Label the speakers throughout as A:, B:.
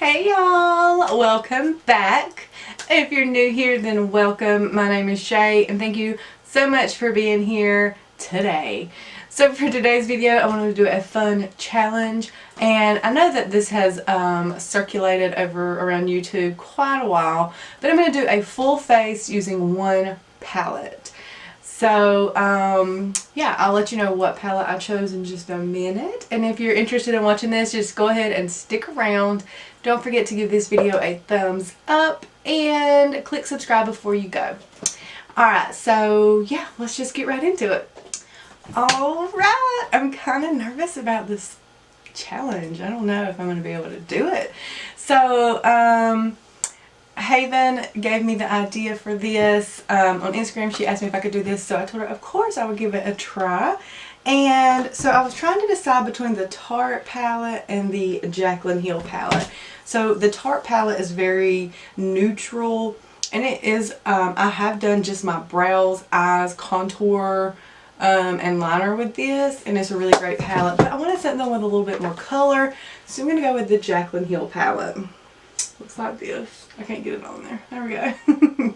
A: Hey y'all, welcome back. If you're new here, then welcome. My name is Shay and thank you so much for being here today. So for today's video, I wanted to do a fun challenge, and I know that this has circulated over around YouTube quite a while, but I'm going to do a full face using one palette. So yeah, I'll let you know what palette I chose in just a minute. And if you're interested in watching this, just go ahead and stick around. Don't forget to give this video a thumbs up and click subscribe before you go. Alright, so yeah, let's just get right into it. Alright, I'm kind of nervous about this challenge. I don't know if I'm going to be able to do it. So, Haven gave me the idea for this on Instagram. She asked me if I could do this, so I told her of course I would give it a try. And so I was trying to decide between the Tarte palette and the Jaclyn Hill palette. So the Tarte palette is very neutral, and it is, I have done just my brows, eyes, contour, and liner with this, and it's a really great palette. But I wanted something with a little bit more color, so I'm going to go with the Jaclyn Hill palette. Looks like this. I can't get it on there. There we go.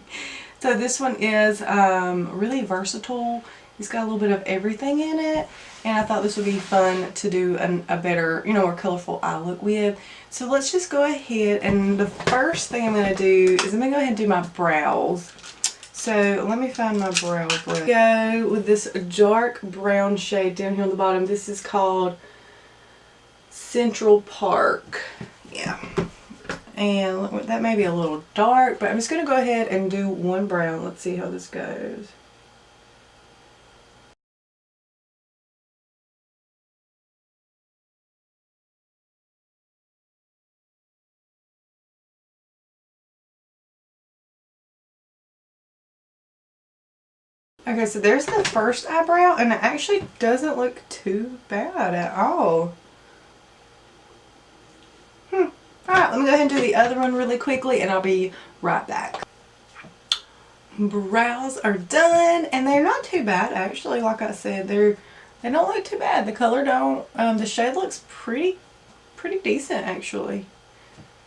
A: So this one is really versatile. It's got a little bit of everything in it, and I thought this would be fun to do a better, you know, more colorful eye look with. So let's just go ahead, and the first thing I'm going to do is I'm going to go ahead and do my brows. So let me find my brow brush. Go with this dark brown shade down here on the bottom. This is called Central Park. Yeah. And that may be a little dark, but I'm just going to go ahead and do one brow. Let's see how this goes. Okay, so there's the first eyebrow, and it actually doesn't look too bad at all. Alright, let me go ahead and do the other one really quickly, and I'll be right back. Brows are done, and they're not too bad actually. Like I said, they don't look too bad. The color don't. The shade looks pretty decent actually.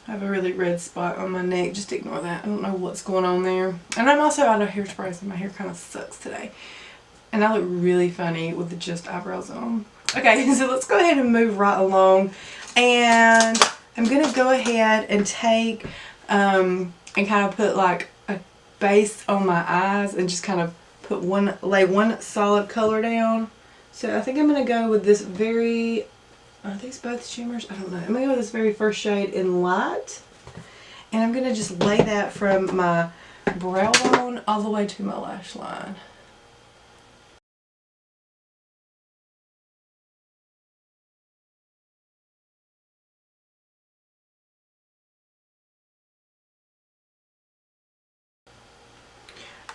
A: I have a really red spot on my neck. Just ignore that. I don't know what's going on there. And I'm also out of hairspray, so my hair kind of sucks today. And I look really funny with the just eyebrows on. Okay, so let's go ahead and move right along. And I'm going to go ahead and take and kind of put like a base on my eyes and just kind of put lay one solid color down. So I think I'm going to go with this very... Are these both shimmers? I don't know. I'm going to go with this very first shade in light. And I'm going to just lay that from my brow bone all the way to my lash line.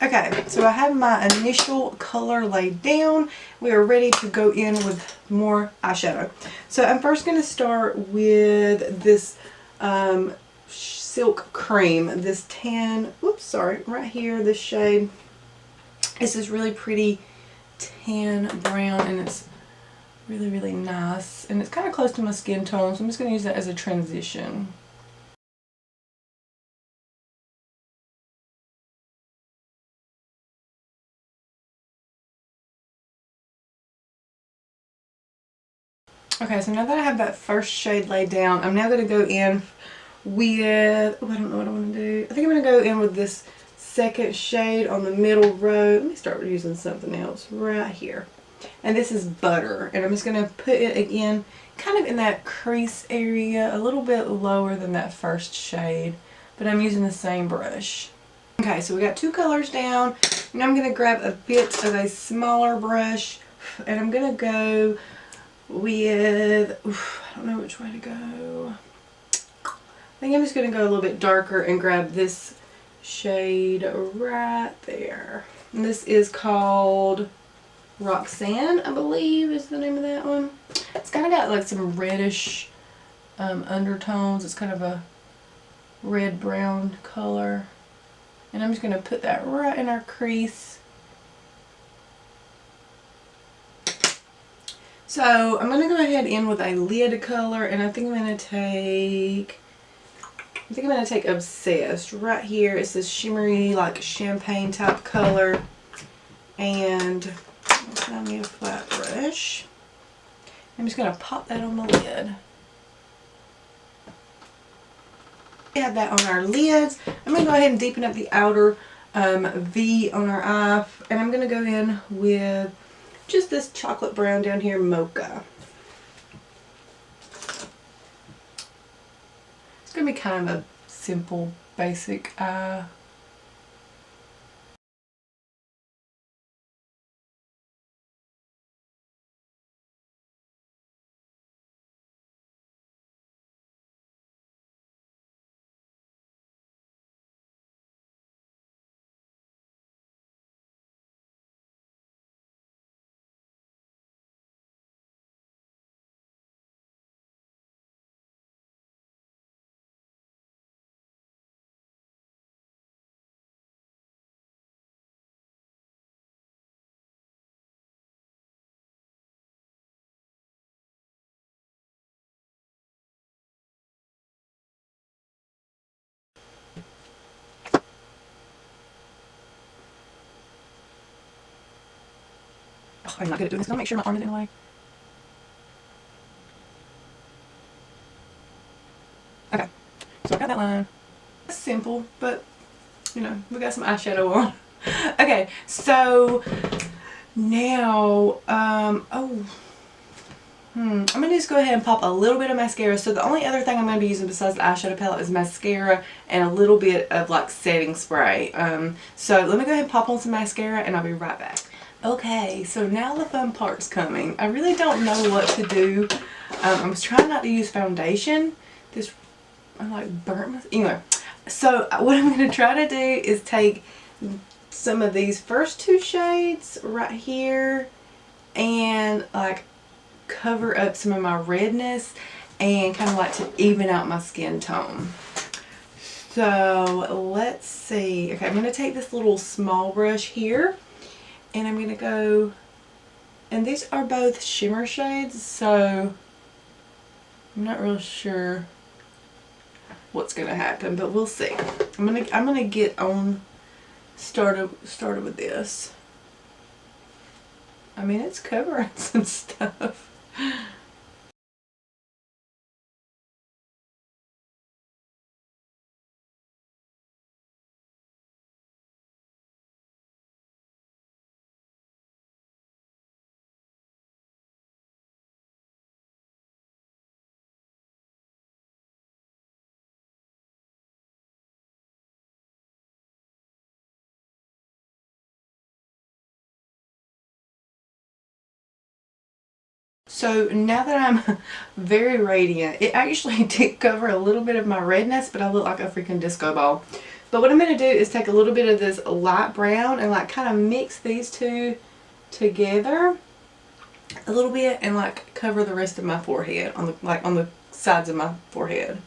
A: Okay, so I have my initial color laid down. We are ready to go in with more eyeshadow. So I'm first going to start with this Silk Cream. This tan, oops, sorry, right here, this shade. It's this really pretty tan brown, and it's really nice. And it's kind of close to my skin tone, so I'm just going to use that as a transition. Okay, so now that I have that first shade laid down, I'm now going to go in with, oh, I don't know what I want to do. I think I'm going to go in with this second shade on the middle row. Let me start using something else right here. And this is Butter. And I'm just going to put it again kind of in that crease area, a little bit lower than that first shade. But I'm using the same brush. Okay, so we got two colors down. Now I'm going to grab a bit of a smaller brush. And I'm going to go with, I don't know which way to go. I think I'm just going to go a little bit darker and grab this shade right there. And this is called Roxanne, I believe is the name of that one. It's kind of got like some reddish undertones. It's kind of a red-brown color. And I'm just going to put that right in our crease. So I'm going to go ahead in with a lid color, and I think I'm going to take I think I'm going to take Obsessed. Right here it's this shimmery, like champagne type color. And I need a flat brush. I'm just going to pop that on the lid. We have that on our lids. I'm going to go ahead and deepen up the outer V on our eye. And I'm going to go in with just this chocolate brown down here, Mocha. It's going to be kind of a simple, basic eye. Oh, I'm not good at doing this. I'm going to make sure my arm isn't in the way. Okay, so I got that line. It's simple, but you know, we got some eyeshadow on. Okay, so now, I'm going to just go ahead and pop a little bit of mascara. So the only other thing I'm going to be using besides the eyeshadow palette is mascara and a little bit of like setting spray. So let me go ahead and pop on some mascara and I'll be right back. Okay, so now the fun part's coming. I really don't know what to do. I was trying not to use foundation. I like burnt my, anyway. So what I'm going to try to do is take some of these first two shades right here and like cover up some of my redness and kind of like to even out my skin tone. So let's see. Okay, I'm going to take this little small brush here and I'm going to go, and these are both shimmer shades, so I'm not real sure what's going to happen, but we'll see. I'm gonna get on started with this. I mean, it's covering some stuff. So now that I'm very radiant, it actually did cover a little bit of my redness, but I look like a freaking disco ball. But what I'm going to do is take a little bit of this light brown and like kind of mix these two together a little bit and like cover the rest of my forehead on the sides of my forehead.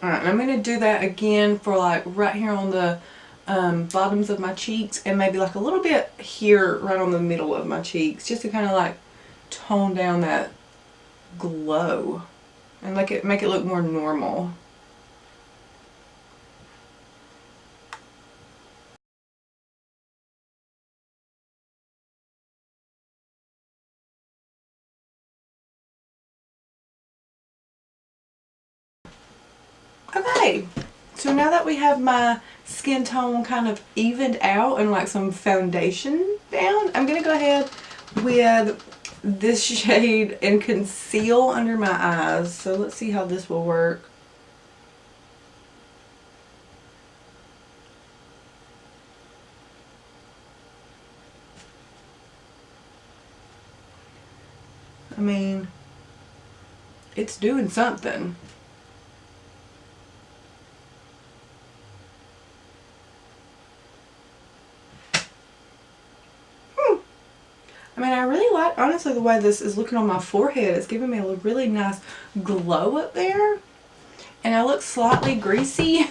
A: Alright, and I'm going to do that again for like right here on the bottoms of my cheeks and maybe like a little bit here right on the middle of my cheeks just to kind of like tone down that glow and make it look more normal. Okay, so now that we have my skin tone kind of evened out and like some foundation down, I'm going to go ahead with this shade and conceal under my eyes. So let's see how this will work. I mean, it's doing something. I mean, I really like, honestly, the way this is looking on my forehead. It's giving me a really nice glow up there. And I look slightly greasy,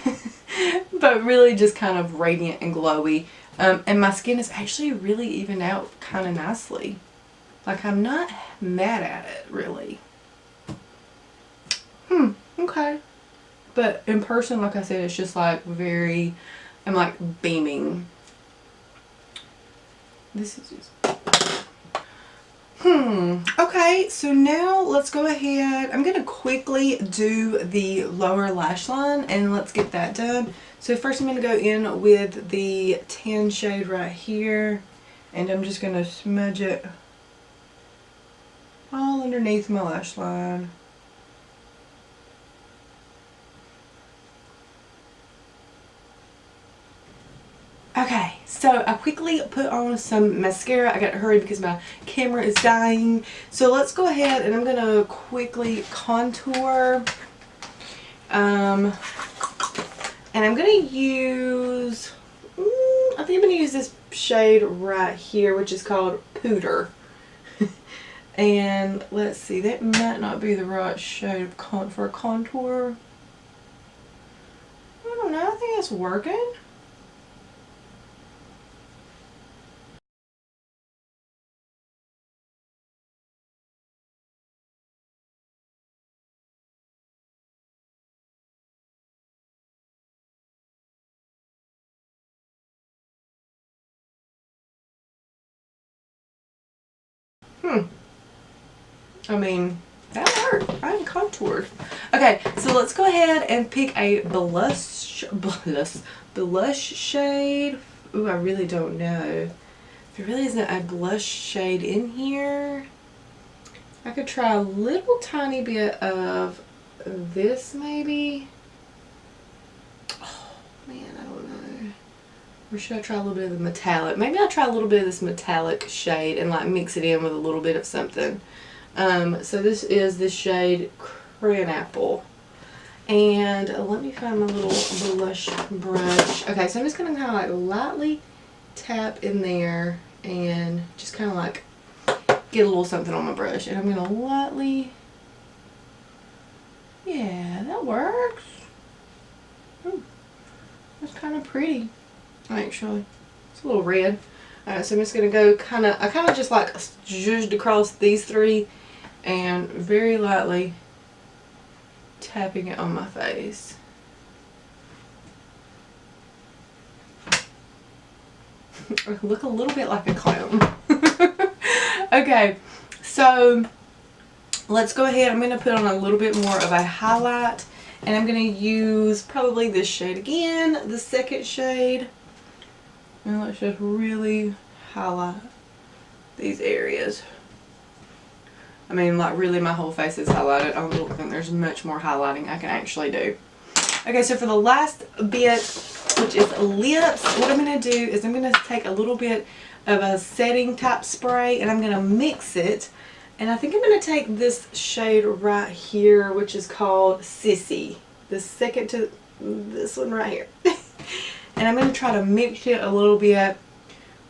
A: but really just kind of radiant and glowy. And my skin is actually really evened out kind of nicely. Like, I'm not mad at it, really. Okay. But in person, like I said, it's just like very, I'm like beaming. This is just... Okay, so now let's go ahead. I'm going to quickly do the lower lash line and let's get that done. So first I'm going to go in with the tan shade right here, and I'm just going to smudge it all underneath my lash line. Okay, so I quickly put on some mascara. I got to hurry because my camera is dying. So let's go ahead and I'm going to quickly contour. And I'm going to use, I think I'm going to use this shade right here, which is called Pooter. And let's see, that might not be the right shade for a contour. I don't know, I think it's working. I mean, that worked. I'm contoured. Okay, so let's go ahead and pick a blush shade. Ooh, I really don't know. There really isn't a blush shade in here. I could try a little tiny bit of this maybe. Oh man, I don't know. Or should I try a little bit of the metallic? Maybe I'll try a little bit of this metallic shade and like mix it in with a little bit of something. So this is the shade Crayon Apple. And let me find my little blush brush. Okay, so I'm just going to kind of like lightly tap in there and just kind of like get a little something on my brush. And I'm going to lightly, yeah, that works. Ooh, that's kind of pretty, actually. It's a little red. Alright, so I'm just going to go I kind of just like zhuzhed across these three and very lightly tapping it on my face. I look a little bit like a clown. Okay, so let's go ahead. I'm going to put on a little bit more of a highlight, and I'm going to use probably this shade again, the second shade. And let's just really highlight these areas. I mean, like really my whole face is highlighted. I don't think there's much more highlighting I can actually do. Okay, so for the last bit, which is lips, what I'm going to do is I'm going to take a little bit of a setting type spray and I'm going to mix it. And I think I'm going to take this shade right here, which is called Sissy. The second to this one right here. And I'm going to try to mix it a little bit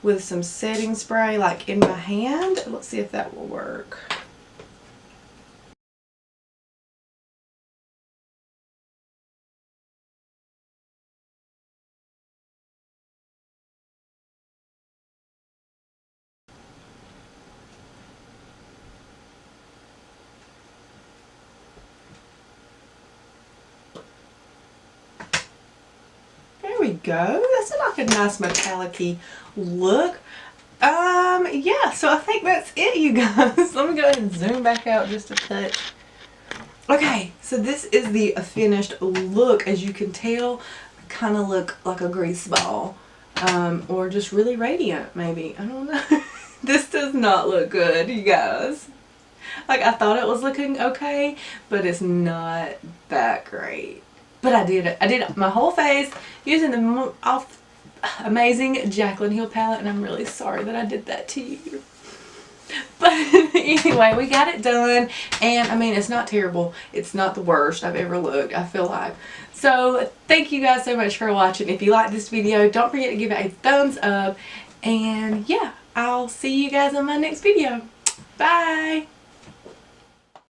A: with some setting spray like in my hand. Let's see if that will work. There we go. That's like a nice metallic-y look. Yeah, so I think that's it, you guys. Let me go ahead and zoom back out just a touch. Okay, so this is the finished look. As you can tell, I kind of look like a grease ball. Or just really radiant, maybe. I don't know. This does not look good, you guys. Like, I thought it was looking okay, but it's not that great. But I did it. I did my whole face using the amazing Jaclyn Hill palette, and I'm really sorry that I did that to you. But anyway, we got it done, and I mean, it's not terrible. It's not the worst I've ever looked, I feel like. So thank you guys so much for watching. If you like this video, don't forget to give it a thumbs up, and yeah, I'll see you guys on my next video. Bye!